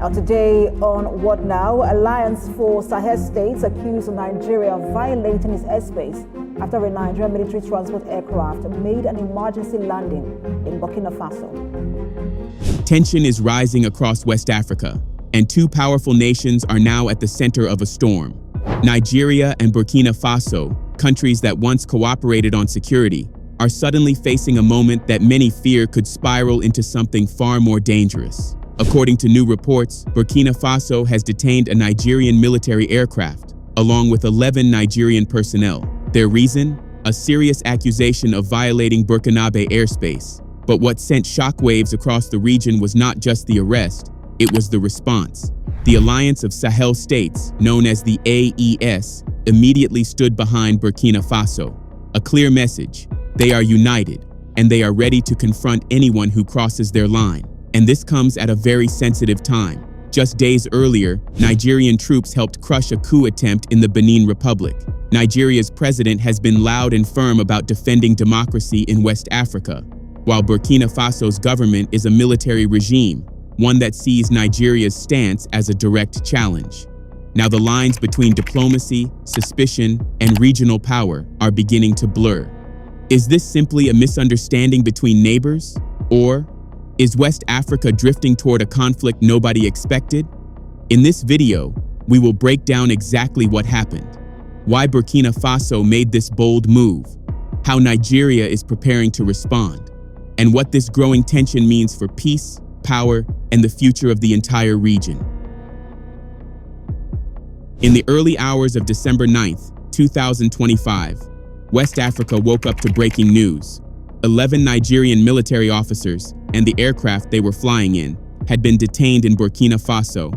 Now today on What Now, Alliance for Sahel states accuse Nigeria of violating its airspace after a Nigerian military transport aircraft made an emergency landing in Burkina Faso. Tension is rising across West Africa, and two powerful nations are now at the center of a storm. Nigeria and Burkina Faso, countries that once cooperated on security, are suddenly facing a moment that many fear could spiral into something far more dangerous. According to new reports, Burkina Faso has detained a Nigerian military aircraft, along with 11 Nigerian personnel. Their reason? A serious accusation of violating Burkinabe airspace. But what sent shockwaves across the region was not just the arrest, it was the response. The Alliance of Sahel States, known as the AES, immediately stood behind Burkina Faso. A clear message: they are united, and they are ready to confront anyone who crosses their line. And this comes at a very sensitive time. Just days earlier, Nigerian troops helped crush a coup attempt in the Benin Republic. Nigeria's president has been loud and firm about defending democracy in West Africa, while Burkina Faso's government is a military regime, one that sees Nigeria's stance as a direct challenge. Now the lines between diplomacy, suspicion, and regional power are beginning to blur. Is this simply a misunderstanding between neighbors? Or is West Africa drifting toward a conflict nobody expected? In this video, we will break down exactly what happened, why Burkina Faso made this bold move, how Nigeria is preparing to respond, and what this growing tension means for peace, power, and the future of the entire region. In the early hours of December 9th, 2025, West Africa woke up to breaking news. 11 Nigerian military officers and the aircraft they were flying in had been detained in Burkina Faso.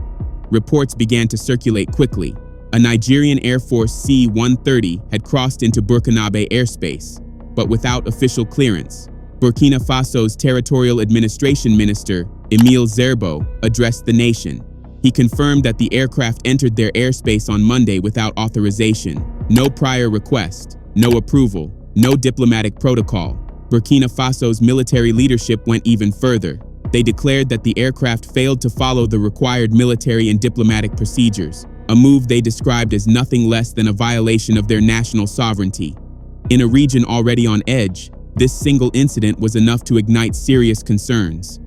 Reports began to circulate quickly. A Nigerian Air Force C-130 had crossed into Burkinabe airspace, but without official clearance. Burkina Faso's Territorial Administration Minister, Emile Zerbo, addressed the nation. He confirmed that the aircraft entered their airspace on Monday without authorization. No prior request, no approval, no diplomatic protocol. Burkina Faso's military leadership went even further. They declared that the aircraft failed to follow the required military and diplomatic procedures, a move they described as nothing less than a violation of their national sovereignty. In a region already on edge, this single incident was enough to ignite serious concerns.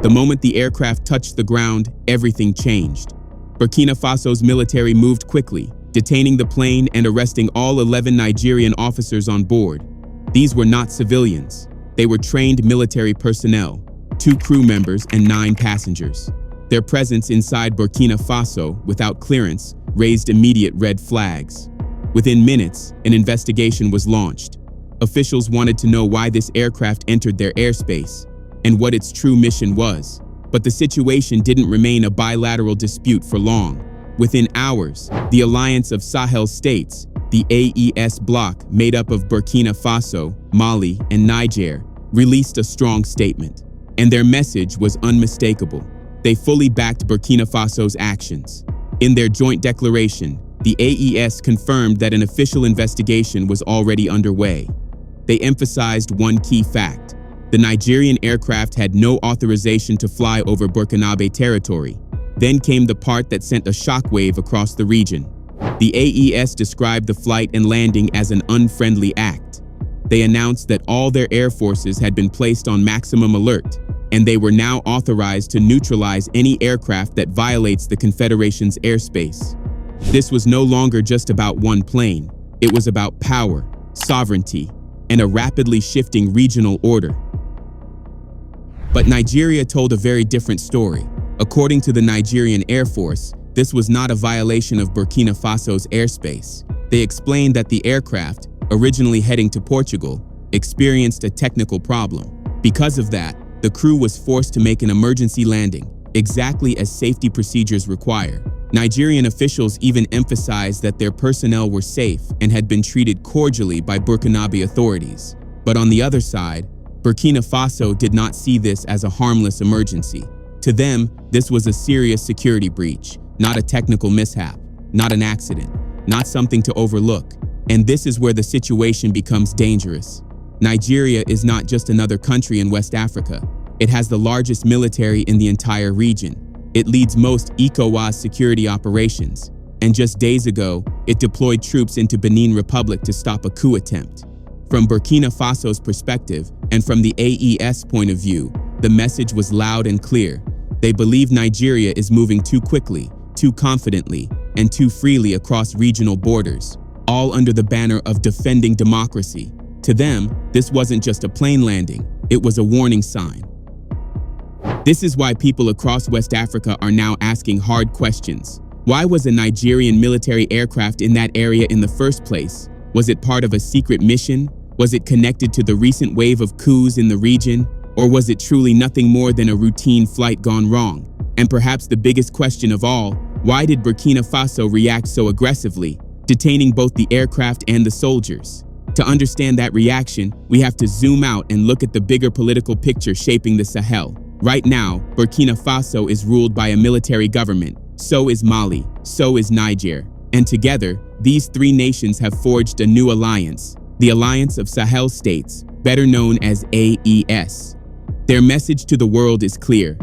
The moment the aircraft touched the ground, everything changed. Burkina Faso's military moved quickly, detaining the plane and arresting all 11 Nigerian officers on board. These were not civilians. They were trained military personnel, 2 crew members and 9 passengers. Their presence inside Burkina Faso, without clearance, raised immediate red flags. Within minutes, an investigation was launched. Officials wanted to know why this aircraft entered their airspace and what its true mission was. But the situation didn't remain a bilateral dispute for long. Within hours, the Alliance of Sahel States, the AES bloc made up of Burkina Faso, Mali, and Niger, released a strong statement. And their message was unmistakable. They fully backed Burkina Faso's actions. In their joint declaration, the AES confirmed that an official investigation was already underway. They emphasized one key fact: the Nigerian aircraft had no authorization to fly over Burkinabe territory. Then came the part that sent a shockwave across the region. The AES described the flight and landing as an unfriendly act. They announced that all their air forces had been placed on maximum alert, and they were now authorized to neutralize any aircraft that violates the Confederation's airspace. This was no longer just about one plane. It was about power, sovereignty, and a rapidly shifting regional order. But Nigeria told a very different story. According to the Nigerian Air Force, this was not a violation of Burkina Faso's airspace. They explained that the aircraft, originally heading to Portugal, experienced a technical problem. Because of that, the crew was forced to make an emergency landing, exactly as safety procedures require. Nigerian officials even emphasized that their personnel were safe and had been treated cordially by Burkinabe authorities. But on the other side, Burkina Faso did not see this as a harmless emergency. To them, this was a serious security breach, not a technical mishap, not an accident, not something to overlook. And this is where the situation becomes dangerous. Nigeria is not just another country in West Africa. It has the largest military in the entire region. It leads most ECOWAS security operations. And just days ago, it deployed troops into Benin Republic to stop a coup attempt. From Burkina Faso's perspective, and from the AES point of view, the message was loud and clear. They believe Nigeria is moving too quickly, too confidently, and too freely across regional borders, all under the banner of defending democracy. To them, this wasn't just a plane landing, it was a warning sign. This is why people across West Africa are now asking hard questions. Why was a Nigerian military aircraft in that area in the first place? Was it part of a secret mission? Was it connected to the recent wave of coups in the region? Or was it truly nothing more than a routine flight gone wrong? And perhaps the biggest question of all, why did Burkina Faso react so aggressively, detaining both the aircraft and the soldiers? To understand that reaction, we have to zoom out and look at the bigger political picture shaping the Sahel. Right now, Burkina Faso is ruled by a military government. So is Mali, so is Niger. And together, these three nations have forged a new alliance, the Alliance of Sahel States, better known as AES. Their message to the world is clear.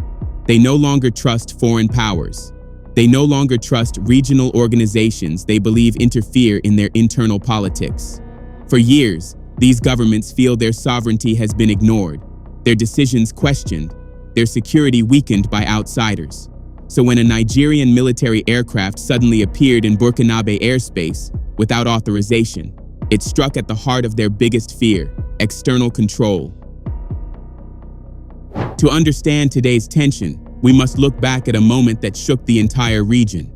They no longer trust foreign powers. They no longer trust regional organizations they believe interfere in their internal politics. For years, these governments feel their sovereignty has been ignored, their decisions questioned, their security weakened by outsiders. So when a Nigerian military aircraft suddenly appeared in Burkinabe airspace without authorization, it struck at the heart of their biggest fear: external control. To understand today's tension, we must look back at a moment that shook the entire region.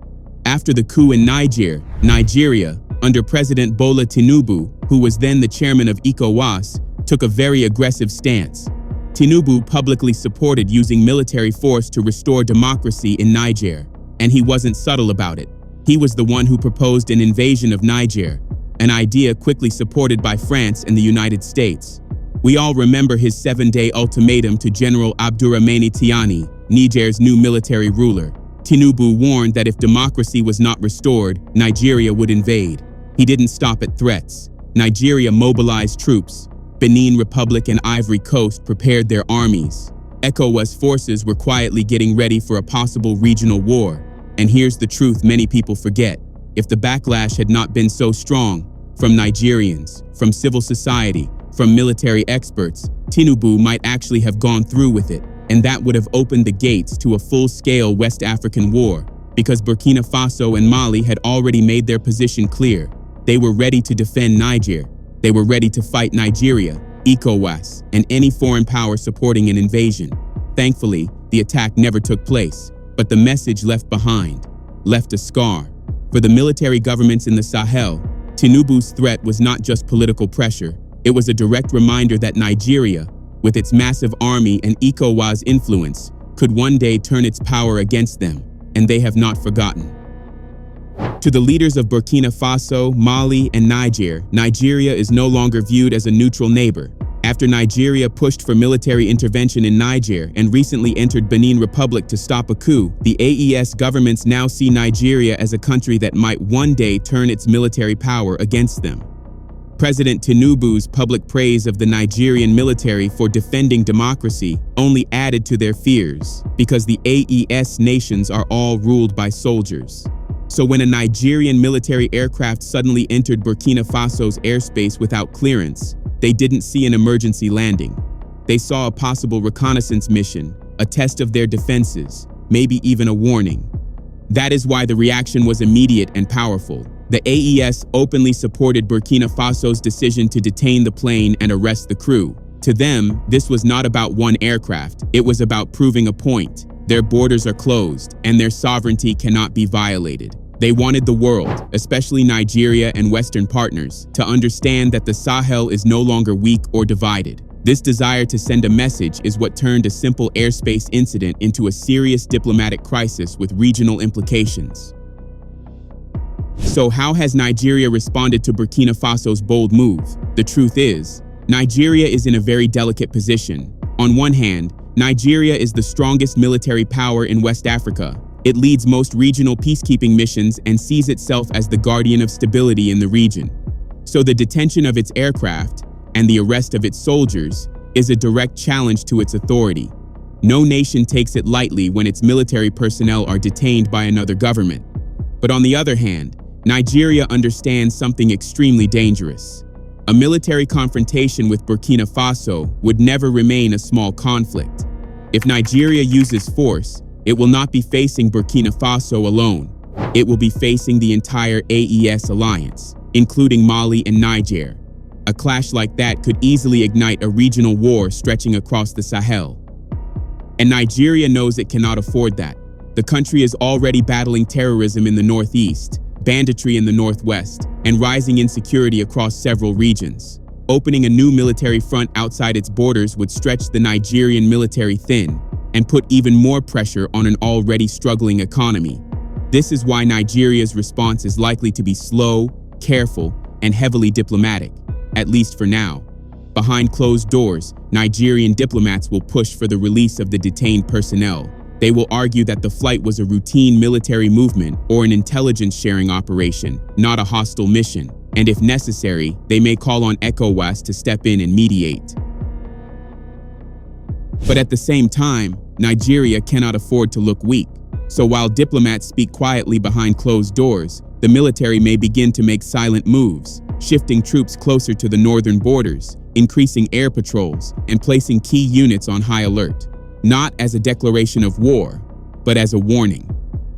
After the coup in Niger, Nigeria, under President Bola Tinubu, who was then the chairman of ECOWAS, took a very aggressive stance. Tinubu publicly supported using military force to restore democracy in Niger, and he wasn't subtle about it. He was the one who proposed an invasion of Niger, an idea quickly supported by France and the United States. We all remember his 7-day ultimatum to General Abdourahmane Tiani, Niger's new military ruler. Tinubu warned that if democracy was not restored, Nigeria would invade. He didn't stop at threats. Nigeria mobilized troops. Benin Republic and Ivory Coast prepared their armies. ECOWAS forces were quietly getting ready for a possible regional war. And here's the truth many people forget. If the backlash had not been so strong, from Nigerians, from civil society, from military experts, Tinubu might actually have gone through with it. And that would have opened the gates to a full-scale West African war, because Burkina Faso and Mali had already made their position clear. They were ready to defend Niger. They were ready to fight Nigeria, ECOWAS, and any foreign power supporting an invasion. Thankfully, the attack never took place, but the message left behind, left a scar. For the military governments in the Sahel, Tinubu's threat was not just political pressure. It was a direct reminder that Nigeria, with its massive army and ECOWAS influence, could one day turn its power against them, and they have not forgotten. To the leaders of Burkina Faso, Mali, and Niger, Nigeria is no longer viewed as a neutral neighbor. After Nigeria pushed for military intervention in Niger and recently entered Benin Republic to stop a coup, the AES governments now see Nigeria as a country that might one day turn its military power against them. President Tinubu's public praise of the Nigerian military for defending democracy only added to their fears, because the AES nations are all ruled by soldiers. So when a Nigerian military aircraft suddenly entered Burkina Faso's airspace without clearance, they didn't see an emergency landing. They saw a possible reconnaissance mission, a test of their defenses, maybe even a warning. That is why the reaction was immediate and powerful. The AES openly supported Burkina Faso's decision to detain the plane and arrest the crew. To them, this was not about one aircraft. It was about proving a point. Their borders are closed, and their sovereignty cannot be violated. They wanted the world, especially Nigeria and Western partners, to understand that the Sahel is no longer weak or divided. This desire to send a message is what turned a simple airspace incident into a serious diplomatic crisis with regional implications. So how has Nigeria responded to Burkina Faso's bold move? The truth is, Nigeria is in a very delicate position. On one hand, Nigeria is the strongest military power in West Africa. It leads most regional peacekeeping missions and sees itself as the guardian of stability in the region. So the detention of its aircraft and the arrest of its soldiers is a direct challenge to its authority. No nation takes it lightly when its military personnel are detained by another government. But on the other hand, Nigeria understands something extremely dangerous. A military confrontation with Burkina Faso would never remain a small conflict. If Nigeria uses force, it will not be facing Burkina Faso alone. It will be facing the entire AES alliance, including Mali and Niger. A clash like that could easily ignite a regional war stretching across the Sahel. And Nigeria knows it cannot afford that. The country is already battling terrorism in the northeast, banditry in the northwest, and rising insecurity across several regions. Opening a new military front outside its borders would stretch the Nigerian military thin and put even more pressure on an already struggling economy. This is why Nigeria's response is likely to be slow, careful, and heavily diplomatic, at least for now. Behind closed doors, Nigerian diplomats will push for the release of the detained personnel. They will argue that the flight was a routine military movement or an intelligence-sharing operation, not a hostile mission. And if necessary, they may call on ECOWAS to step in and mediate. But at the same time, Nigeria cannot afford to look weak. So while diplomats speak quietly behind closed doors, the military may begin to make silent moves, shifting troops closer to the northern borders, increasing air patrols, and placing key units on high alert. Not as a declaration of war, but as a warning.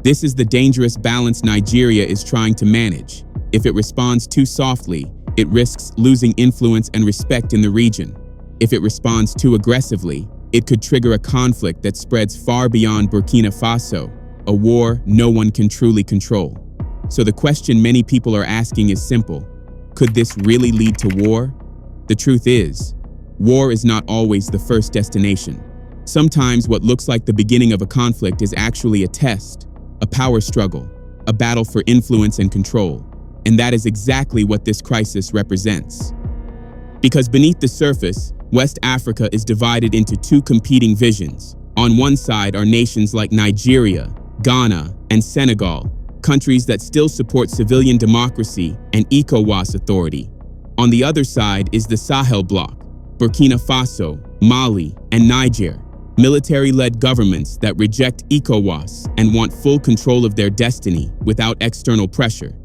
This is the dangerous balance Nigeria is trying to manage. If it responds too softly, it risks losing influence and respect in the region. If it responds too aggressively, it could trigger a conflict that spreads far beyond Burkina Faso, a war no one can truly control. So the question many people are asking is simple. Could this really lead to war? The truth is, war is not always the first destination. Sometimes what looks like the beginning of a conflict is actually a test, a power struggle, a battle for influence and control. And that is exactly what this crisis represents. Because beneath the surface, West Africa is divided into two competing visions. On one side are nations like Nigeria, Ghana, and Senegal, countries that still support civilian democracy and ECOWAS authority. On the other side is the Sahel bloc, Burkina Faso, Mali, and Niger, military-led governments that reject ECOWAS and want full control of their destiny without external pressure.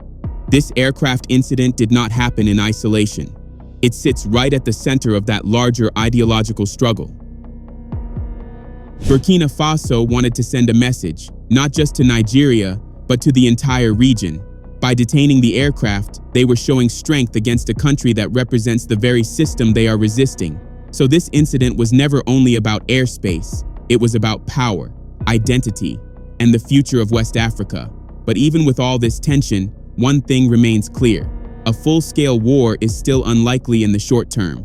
This aircraft incident did not happen in isolation. It sits right at the center of that larger ideological struggle. Burkina Faso wanted to send a message, not just to Nigeria, but to the entire region. By detaining the aircraft, they were showing strength against a country that represents the very system they are resisting. So this incident was never only about airspace, it was about power, identity, and the future of West Africa. But even with all this tension, one thing remains clear. A full-scale war is still unlikely in the short term.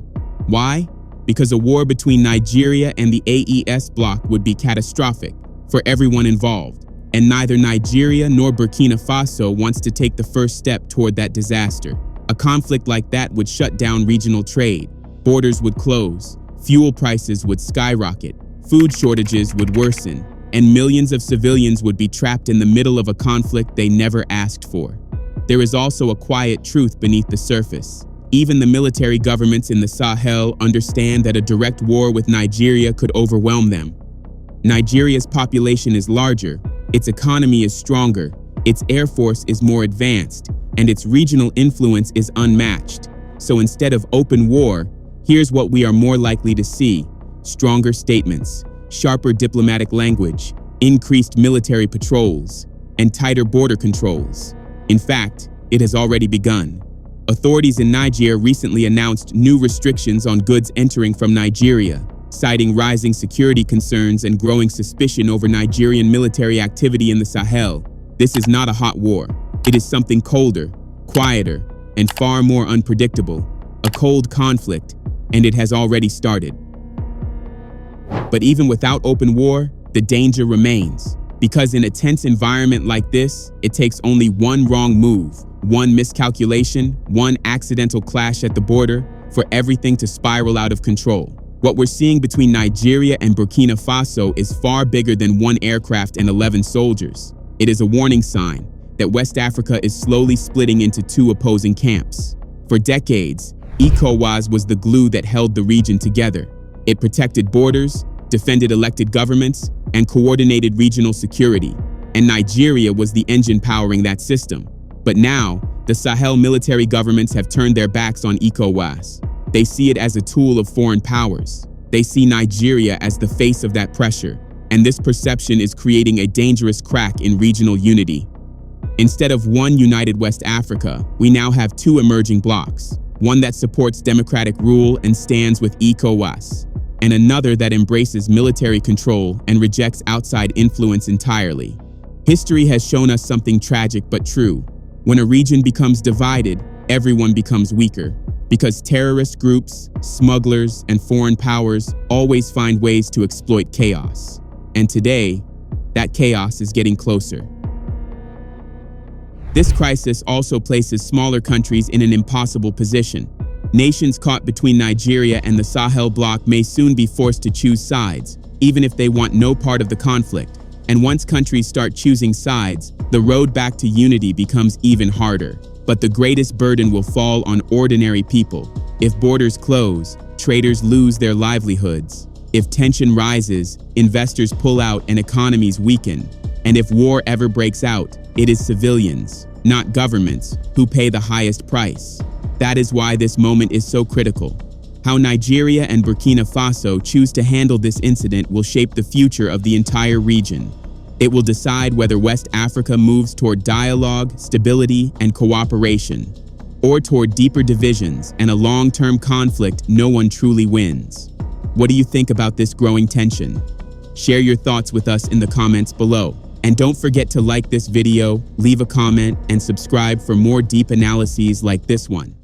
Why? Because a war between Nigeria and the AES bloc would be catastrophic for everyone involved. And neither Nigeria nor Burkina Faso wants to take the first step toward that disaster. A conflict like that would shut down regional trade, borders would close, fuel prices would skyrocket, food shortages would worsen, and millions of civilians would be trapped in the middle of a conflict they never asked for. There is also a quiet truth beneath the surface. Even the military governments in the Sahel understand that a direct war with Nigeria could overwhelm them. Nigeria's population is larger, its economy is stronger, its air force is more advanced, and its regional influence is unmatched. So instead of open war, here's what we are more likely to see: stronger statements, sharper diplomatic language, increased military patrols, and tighter border controls. In fact, it has already begun. Authorities in Niger recently announced new restrictions on goods entering from Nigeria, citing rising security concerns and growing suspicion over Nigerian military activity in the Sahel. This is not a hot war. It is something colder, quieter, and far more unpredictable. A cold conflict, and it has already started. But even without open war, the danger remains. Because in a tense environment like this, it takes only one wrong move, one miscalculation, one accidental clash at the border for everything to spiral out of control. What we're seeing between Nigeria and Burkina Faso is far bigger than one aircraft and 11 soldiers. It is a warning sign that West Africa is slowly splitting into two opposing camps. For decades, ECOWAS was the glue that held the region together. It protected borders, defended elected governments, and coordinated regional security. And Nigeria was the engine powering that system. But now, the Sahel military governments have turned their backs on ECOWAS. They see it as a tool of foreign powers. They see Nigeria as the face of that pressure, and this perception is creating a dangerous crack in regional unity. Instead of one united West Africa, we now have two emerging blocs, one that supports democratic rule and stands with ECOWAS, and another that embraces military control and rejects outside influence entirely. History has shown us something tragic but true. When a region becomes divided, everyone becomes weaker, because terrorist groups, smugglers, and foreign powers always find ways to exploit chaos. And today, that chaos is getting closer. This crisis also places smaller countries in an impossible position. Nations caught between Nigeria and the Sahel bloc may soon be forced to choose sides, even if they want no part of the conflict. And once countries start choosing sides, the road back to unity becomes even harder. But the greatest burden will fall on ordinary people. If borders close, traders lose their livelihoods. If tension rises, investors pull out and economies weaken. And if war ever breaks out, it is civilians, not governments, who pay the highest price. That is why this moment is so critical. How Nigeria and Burkina Faso choose to handle this incident will shape the future of the entire region. It will decide whether West Africa moves toward dialogue, stability, and cooperation, or toward deeper divisions and a long-term conflict no one truly wins. What do you think about this growing tension? Share your thoughts with us in the comments below. And don't forget to like this video, leave a comment, and subscribe for more deep analyses like this one.